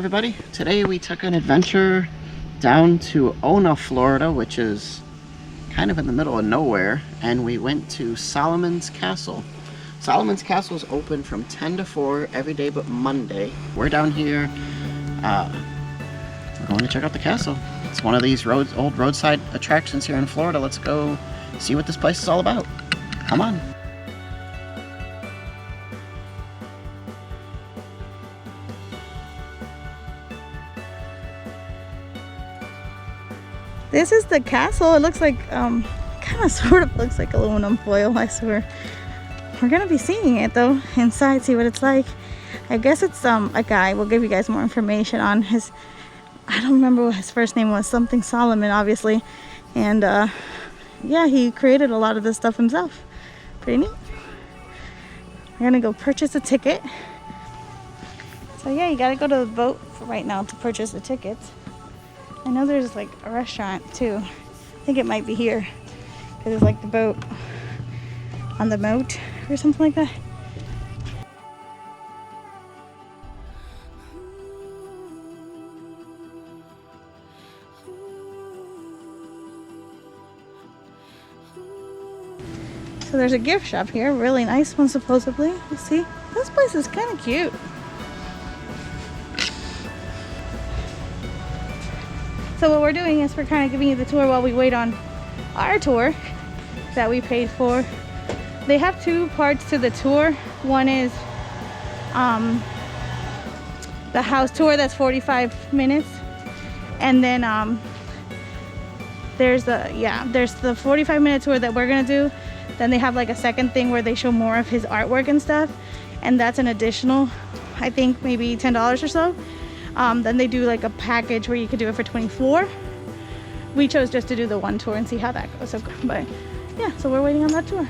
everybody. Today we took an adventure down to Ona, Florida, which is kind of in the middle of nowhere, and we went to Solomon's Castle. Solomon's Castle is open from 10 to 4 every day but Monday. We're down here. We're going to check out the castle. It's one of these old roadside attractions here in Florida. Let's go see what this place is all about. Come on. This is the castle. It looks like, kind of sort of looks like aluminum foil, I swear. We're gonna be seeing it though, inside, see what it's like. I guess it's a guy. We'll give you guys more information on his, I don't remember what his first name was, something Solomon, obviously. And yeah, he created a lot of this stuff himself. Pretty neat. We're gonna go purchase a ticket. So yeah, you gotta go to the boat for right now to purchase the tickets. I know there's like a restaurant too. I think it might be here because it's like the boat on the moat or something like that. So there's a gift shop here, really nice one supposedly. Let's see. This place is kind of cute. So what we're doing is we're kind of giving you the tour while we wait on our tour that we paid for. They have two parts to the tour. One is the house tour, that's 45 minutes. And then there's the 45-minute tour that we're gonna do. Then they have like a second thing where they show more of his artwork and stuff. And that's an additional, I think maybe $10 or so. Then they do like a package where you could do it for $24. We chose just to do the one tour and see how that goes. But yeah, so we're waiting on that tour.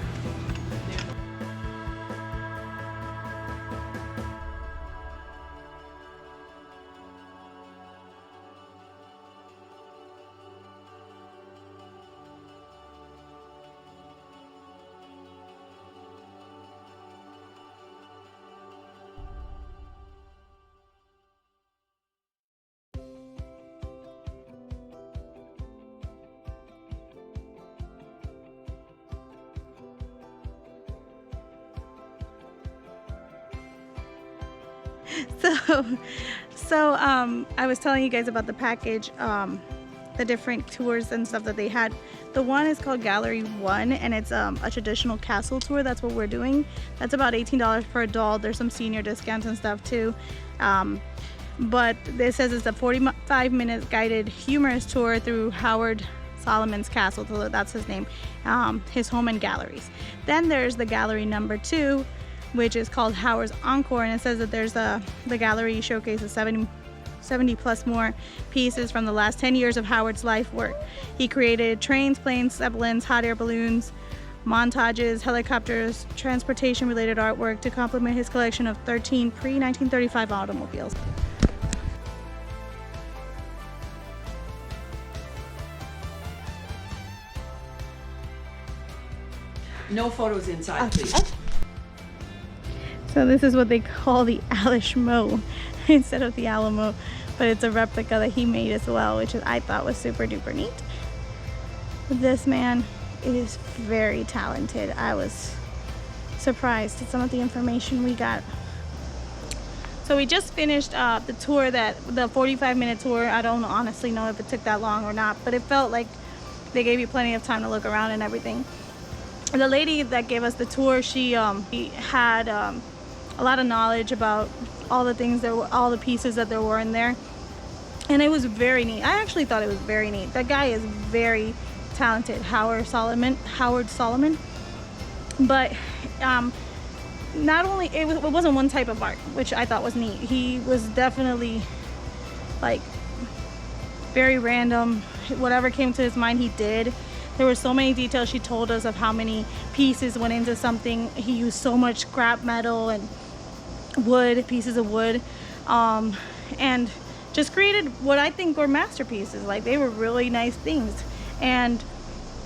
So I was telling you guys about the package, the different tours and stuff that they had. The one is called Gallery 1, and it's a traditional castle tour. That's what we're doing. That's about $18 per adult. There's some senior discounts and stuff too. But it says it's a 45-minute guided humorous tour through Howard Solomon's castle, so that's his name, his home and galleries. Then there's the gallery number 2, which is called Howard's Encore, and it says that there's the gallery showcases 70 plus more pieces from the last 10 years of Howard's life work. He created trains, planes, zeppelins, hot air balloons, montages, helicopters, transportation related artwork to complement his collection of 13 pre-1935 automobiles. No photos inside, please. Okay. So this is what they call the Alamo instead of the Alamo, but it's a replica that he made as well, which I thought was super duper neat. This man is very talented. I was surprised at some of the information we got. So we just finished the tour, the 45-minute tour. I don't honestly know if it took that long or not, but it felt like they gave you plenty of time to look around and everything. The lady that gave us the tour, she had a lot of knowledge about all the things all the pieces that there were in there, and it was very neat. I actually thought it was very neat. That guy is very talented, Howard Solomon. But not only it wasn't one type of art, which I thought was neat. He was definitely like very random. Whatever came to his mind, he did. There were so many details she told us of how many pieces went into something. He used so much scrap metal and wood, pieces of wood, and just created what I think were masterpieces. Like, they were really nice things, and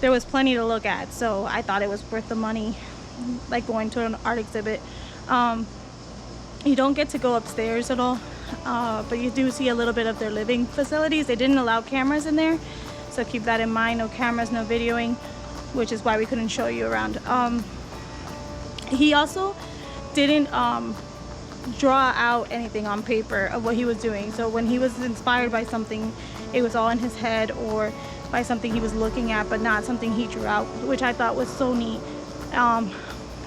there was plenty to look at, so I thought it was worth the money, like going to an art exhibit. You don't get to go upstairs at all. but you do see a little bit of their living facilities. They didn't allow cameras in there, so keep that in mind. No cameras, no videoing, which is why we couldn't show you around. He also didn't draw out anything on paper of what he was doing. So when he was inspired by something, it was all in his head or by something he was looking at, but not something he drew out, which I thought was so neat.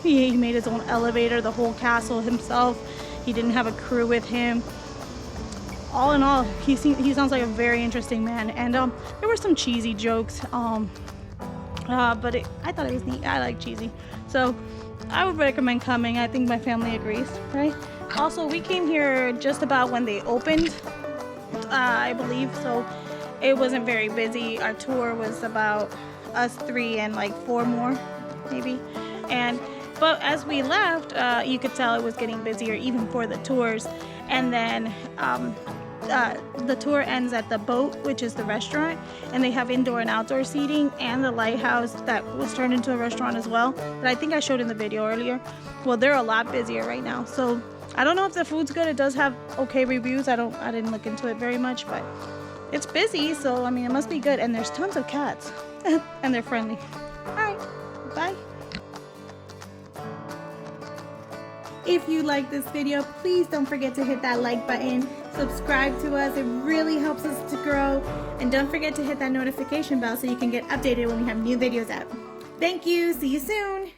He made his own elevator, the whole castle himself. He didn't have a crew with him. All in all, he sounds like a very interesting man. And there were some cheesy jokes, but I thought it was neat. I like cheesy, so I would recommend coming. I think my family agrees, right? Also, we came here just about when they opened, I believe, so it wasn't very busy. Our tour was about us 3 and like 4 more, maybe. But as we left, you could tell it was getting busier even for the tours. And then the tour ends at the boat, which is the restaurant, and they have indoor and outdoor seating, and the lighthouse that was turned into a restaurant as well, that I think I showed in the video earlier. Well, they're a lot busier right now, so I don't know if the food's good. It does have okay reviews. I didn't look into it very much, but it's busy, so I mean it must be good. And there's tons of cats and they're friendly. All right, bye. If you like this video, please don't forget to hit that like button, subscribe to us, it really helps us to grow, and don't forget to hit that notification bell so you can get updated when we have new videos out. Thank you, see you soon.